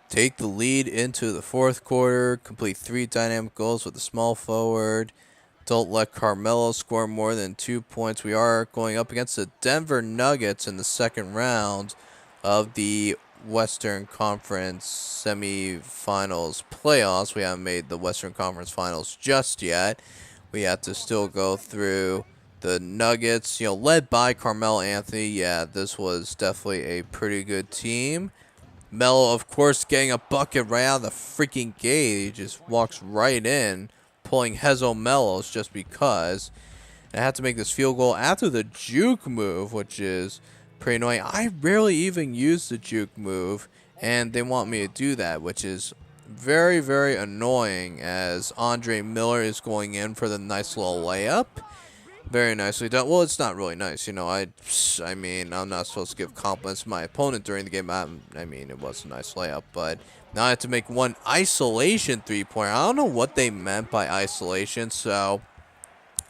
take the lead into the fourth quarter, complete 3 dynamic goals with the small forward. Don't let Carmelo score more than 2 points. We are going up against the Denver Nuggets in the second round of the Western Conference semifinals playoffs. We haven't made the Western Conference finals just yet. We have to still go through the Nuggets, led by Carmelo Anthony. Yeah, this was definitely a pretty good team. Melo, of course, getting a bucket right out of the freaking gate. He just walks right in, pulling Hezo Melos just because. And I had to make this field goal after the juke move, which is pretty annoying. I rarely even use the juke move, and they want me to do that, which is very, very annoying, as Andre Miller is going in for the nice little layup. Very nicely done. Well, it's not really nice, I mean, I'm not supposed to give compliments to my opponent during the game. I mean, it was a nice layup, but now I have to make one isolation three-pointer. I don't know what they meant by isolation, so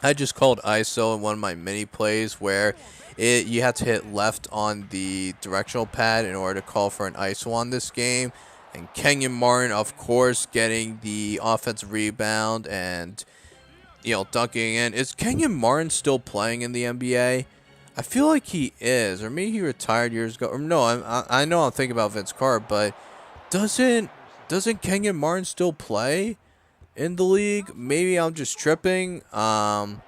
I just called ISO in one of my mini plays where you have to hit left on the directional pad in order to call for an ISO on this game. And Kenyon Martin, of course, getting the offensive rebound and dunking in. Is Kenyon Martin still playing in the NBA? I feel like he is, or maybe he retired years ago. Or no, I know I'm thinking about Vince Carter, but doesn't Kenyon Martin still play in the league? Maybe I'm just tripping. But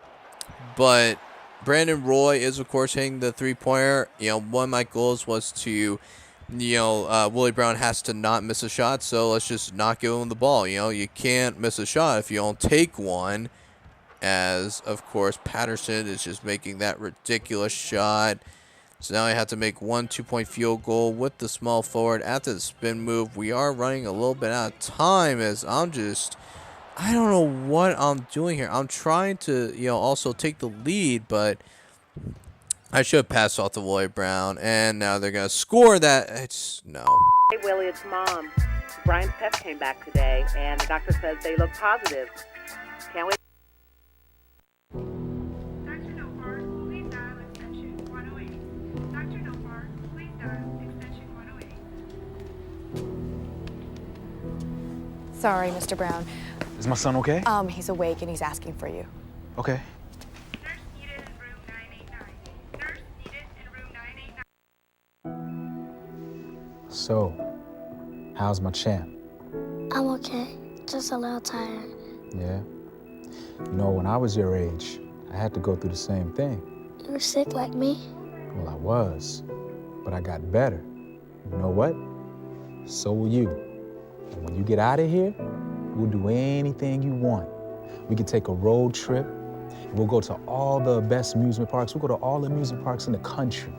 Brandon Roy is, of course, hitting the three-pointer. One of my goals was to, Willie Brown has to not miss a shot, so let's just not give him the ball. You can't miss a shot if you don't take one. As, of course, Patterson is just making that ridiculous shot. So now I have to make one 2-point field goal with the small forward after the spin move. We are running a little bit out of time, as I don't know what I'm doing here. I'm trying to, also take the lead, but I should have passed off to Willie Brown, and now they're going to score that. No. Hey, Willie, it's Mom. Brian's test came back today, and the doctor says they look positive. Can't wait. Sorry, Mr. Brown. Is my son okay? He's awake and he's asking for you. Okay. Nurse needed in room 989. Nurse needed in room 989. So, how's my champ? I'm okay, just a little tired. Yeah? When I was your age, I had to go through the same thing. You were sick like me? Well, I was, but I got better. You know what? So will you. And when you get out of here, we'll do anything you want. We can take a road trip. We'll go to all the best amusement parks. We'll go to all the amusement parks in the country.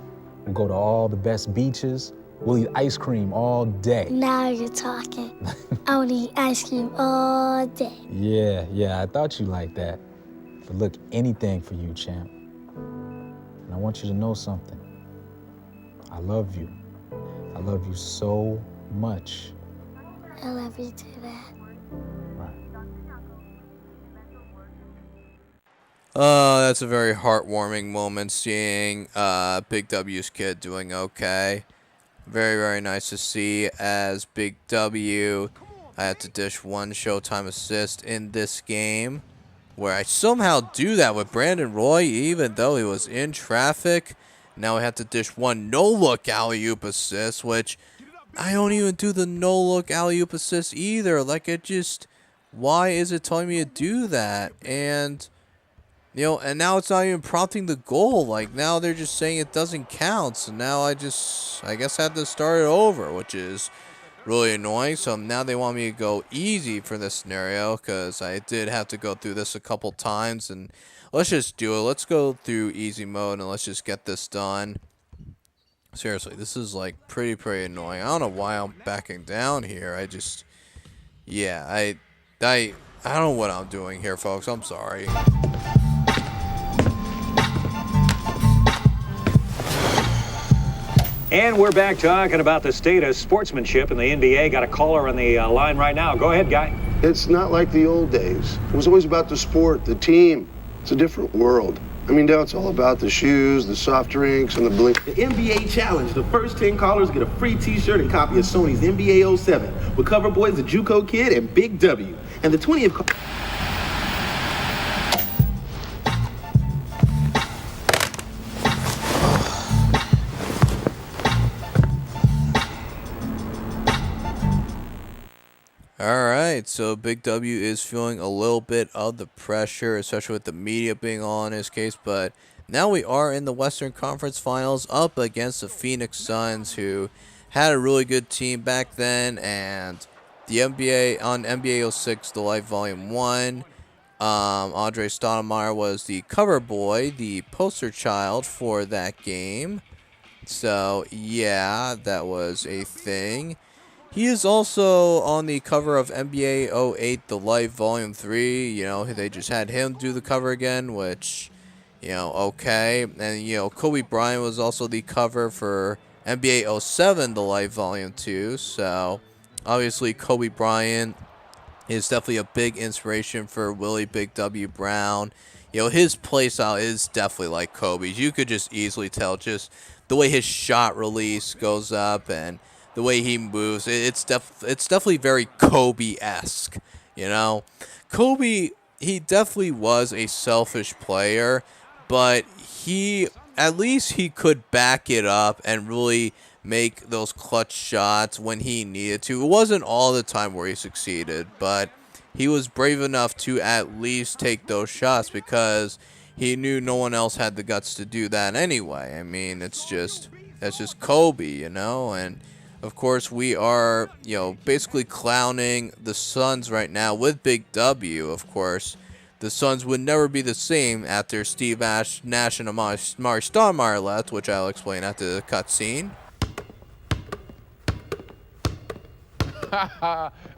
We'll go to all the best beaches. We'll eat ice cream all day. Now you're talking. I want to eat ice cream all day. Yeah, I thought you liked that. But look, anything for you, champ. And I want you to know something. I love you. I love you so much. I love you too, Dad. Right. That's a very heartwarming moment, seeing Big W's kid doing okay. Very, very nice to see, as Big W, I had to dish one Showtime assist in this game, where I somehow do that with Brandon Roy, even though he was in traffic. Now I have to dish one no-look alley-oop assist, which I don't even do the no-look alley-oop assist either. Like, why is it telling me to do that? And, and now it's not even prompting the goal. Like, now they're just saying it doesn't count. So now I guess I have to start it over, which is really annoying. So now they want me to go easy for this scenario, because I did have to go through this a couple times. And let's just do it. Let's go through easy mode and let's just get this done. Seriously, this is like pretty annoying. I don't know why I'm backing down here. I don't know what I'm doing here, folks. I'm sorry. And we're back talking about the state of sportsmanship in the NBA. Got a caller on the line right now. Go ahead, guy. It's not like the old days. It was always about the sport, the team. It's a different world. I mean, now it's all about the shoes, the soft drinks, and the bling. The NBA Challenge. The first 10 callers get a free t-shirt and copy of Sony's NBA 07 with cover boys the JUCO Kid and Big W. And the 20th... Alright, so Big W is feeling a little bit of the pressure, especially with the media being all in his case, but now we are in the Western Conference Finals up against the Phoenix Suns, who had a really good team back then, and the NBA, on NBA 06, The Light Volume 1, Andre Stoudemire was the cover boy, the poster child for that game, so yeah, that was a thing. He is also on the cover of NBA 08 The Light Volume 3. You know, they just had him do the cover again, which, you know, okay. And, you know, Kobe Bryant was also the cover for NBA 07 The Light Volume 2. So, obviously, Kobe Bryant is definitely a big inspiration for Willie Big W Brown. You know, his playstyle is definitely like Kobe's. You could just easily tell just the way his shot release goes up and the way he moves. It's definitely very Kobe-esque, you know. Kobe, he definitely was a selfish player, but at least he could back it up and really make those clutch shots when he needed to. It wasn't all the time where he succeeded, but he was brave enough to at least take those shots because he knew no one else had the guts to do that anyway. I mean, that's just Kobe, you know, and of course, we are, you know, basically clowning the Suns right now with Big W. Of course, the Suns would never be the same after Steve Nash and Amari Stoudemire left, which I'll explain after the cutscene.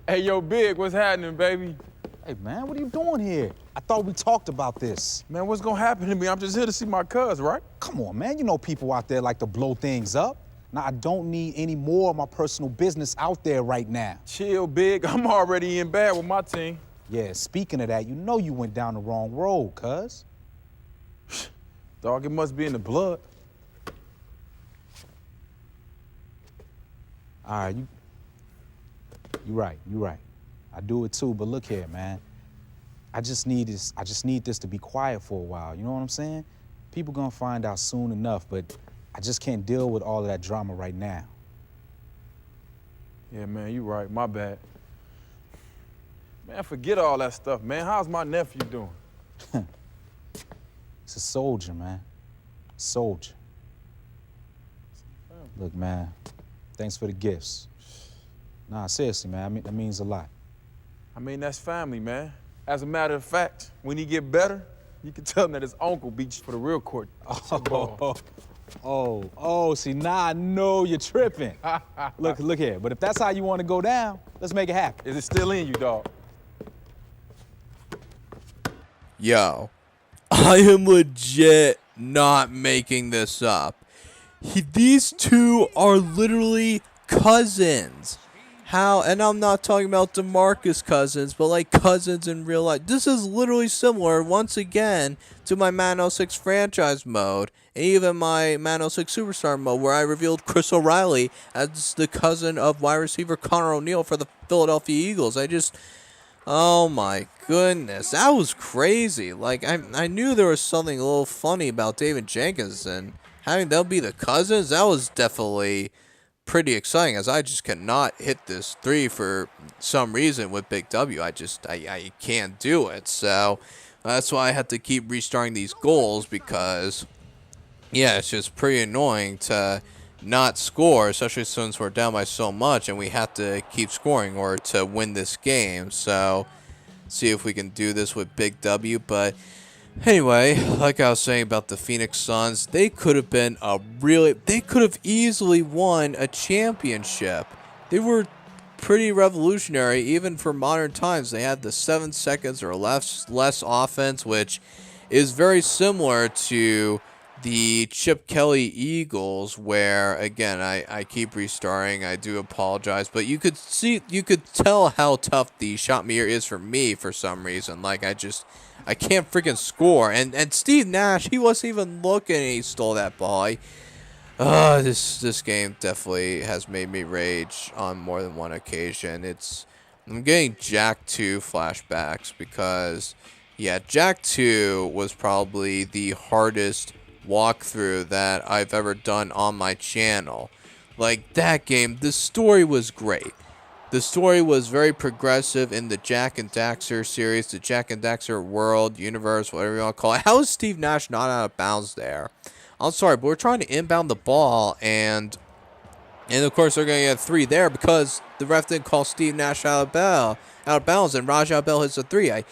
Hey, yo, Big, what's happening, baby? Hey, man, what are you doing here? I thought we talked about this. Man, what's gonna happen to me? I'm just here to see my cuz, right? Come on, man. You know people out there like to blow things up. Now, I don't need any more of my personal business out there right now. Chill, Big. I'm already in bad with my team. Yeah, speaking of that, you know you went down the wrong road, cuz. Dog, it must be in the blood. All right, you right. I do it too, but look here, man. I just need this to be quiet for a while, you know what I'm saying? People gonna find out soon enough, but I just can't deal with all of that drama right now. Yeah, man, you right. My bad. Man, forget all that stuff, man. How's my nephew doing? It's a soldier, man. Soldier. Look, man, thanks for the gifts. Nah, seriously, man, that means a lot. I mean, that's family, man. As a matter of fact, when he get better, you can tell him that his uncle beats for the real court. See, now I know you're tripping. Look here, but if that's how you want to go down, let's make it happen. Is it still in you, dog? Yo, I am legit not making this up. These two are literally cousins. How, and I'm not talking about DeMarcus Cousins, but like cousins in real life. This is literally similar, once again, to my Man 06 franchise mode, and even my Man 06 Superstar mode, where I revealed Chris O'Reilly as the cousin of wide receiver Connor O'Neal for the Philadelphia Eagles. Oh my goodness, that was crazy. Like, I knew there was something a little funny about David Jenkins, and having them be the cousins, that was definitely pretty exciting, as I just cannot hit this 3 for some reason with Big W. I can't do it, so that's why I had to keep restarting these goals, because yeah, it's just pretty annoying to not score, especially since we're down by so much and we have to keep scoring or to win this game. So see if we can do this with Big W. But anyway, like I was saying about the Phoenix Suns, they could have been they could have easily won a championship. They were pretty revolutionary even for modern times. They had the 7 seconds or less offense, which is very similar to the Chip Kelly Eagles, where again I keep restarting. I do apologize, but you could tell how tough the shot meter is for me for some reason. Like I can't freaking score. And Steve Nash, he wasn't even looking and he stole that ball. This game definitely has made me rage on more than one occasion. I'm getting Jack 2 flashbacks because, yeah, Jack 2 was probably the hardest walkthrough that I've ever done on my channel. Like, that game, the story was great. The story was very progressive in the Jack and Daxter series, the Jack and Daxter world, universe, whatever you want to call it. How is Steve Nash not out of bounds there? I'm sorry, but we're trying to inbound the ball, and of course they're going to get 3 there because the ref didn't call Steve Nash out of bounds, and Rajah Bell hits a 3.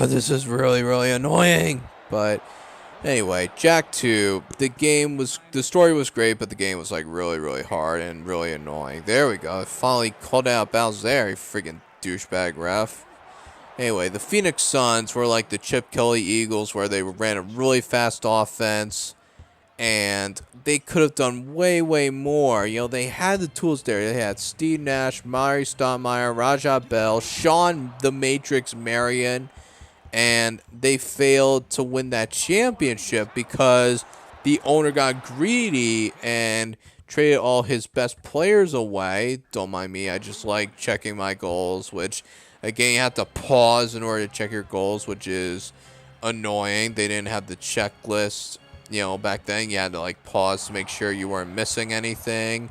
This is really, really annoying. But anyway, Jack 2, the story was great, but the game was like really, really hard and really annoying. There we go. Finally called out of bounds there, you freaking douchebag ref. Anyway, the Phoenix Suns were like the Chip Kelly Eagles, where they ran a really fast offense, and they could have done way, way more. You know, they had the tools there. They had Steve Nash, Mari Stoudemire, Rajah Bell, Sean the Matrix Marion, and they failed to win that championship because the owner got greedy and traded all his best players away. Don't mind me, I just like checking my goals, which, again, you have to pause in order to check your goals, which is annoying. They didn't have the checklist, you know, back then. You had to, like, pause to make sure you weren't missing anything.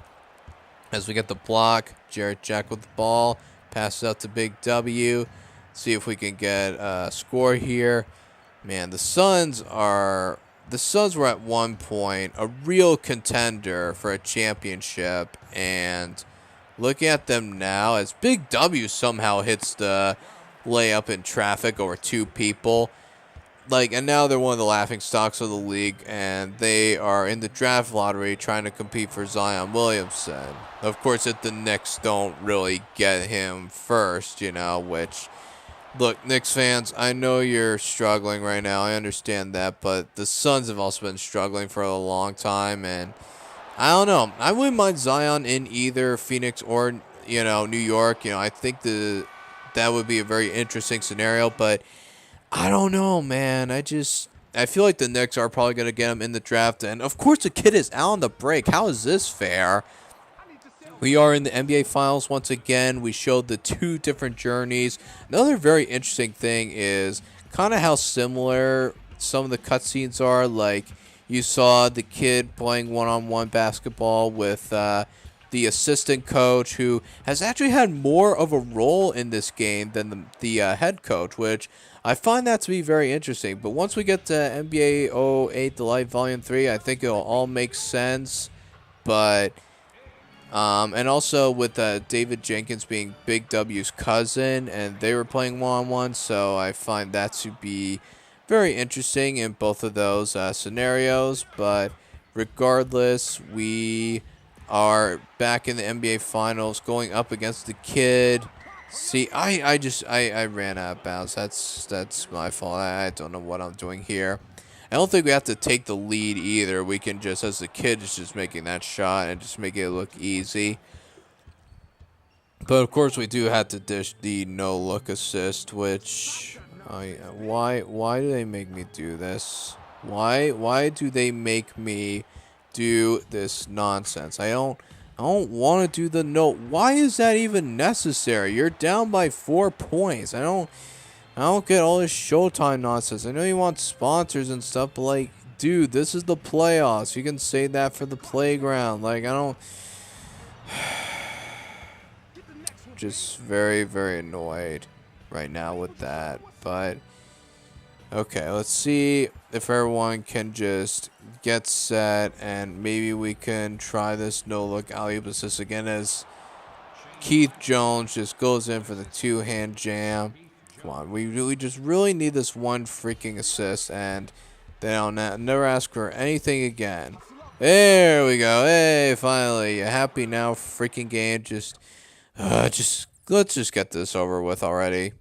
As we get the block, Jarrett Jack with the ball, passes out to Big W. See if we can get a score here. Man, the Suns were at one point a real contender for a championship, and looking at them now, as Big W somehow hits the layup in traffic over 2 people. Like, and now they're one of the laughing stocks of the league, and they are in the draft lottery trying to compete for Zion Williamson. Of course, if the Knicks don't really get him first, you know, which, look, Knicks fans, I know you're struggling right now. I understand that, but the Suns have also been struggling for a long time, and I don't know. I wouldn't mind Zion in either Phoenix or, you know, New York. You know, I think that would be a very interesting scenario, but I don't know, man. I feel like the Knicks are probably going to get him in the draft, and of course the kid is out on the break. How is this fair? We are in the NBA Finals once again. We showed the 2 different journeys. Another very interesting thing is kind of how similar some of the cutscenes are. Like, you saw the kid playing one-on-one basketball with the assistant coach, who has actually had more of a role in this game than the head coach, which I find that to be very interesting. But once we get to NBA 08 The Light Volume 3, I think it'll all make sense. But and also with David Jenkins being Big W's cousin, and they were playing one-on-one, so I find that to be very interesting in both of those scenarios. But regardless, we are back in the NBA Finals going up against the kid. See, I ran out of bounds. That's my fault. I don't know what I'm doing here. I don't think we have to take the lead either. We can just, as the kid is just making that shot and just make it look easy. But of course we do have to dish the no-look assist, which why do they make me do this? Why do they make me do this nonsense? I don't want to do the no. Why is that even necessary? You're down by 4 points. I don't get all this Showtime nonsense. I know you want sponsors and stuff, but like, dude, this is the playoffs. You can say that for the playground. Like, I don't. Just very, very annoyed right now with that. But okay, let's see if everyone can just get set, and maybe we can try this no-look alley-oop assist again as Keith Jones just goes in for the 2-hand jam. Come on, we just really need this one freaking assist, and they don't never ask for anything again. There we go. Hey, finally, a happy now freaking game. Just let's just get this over with already.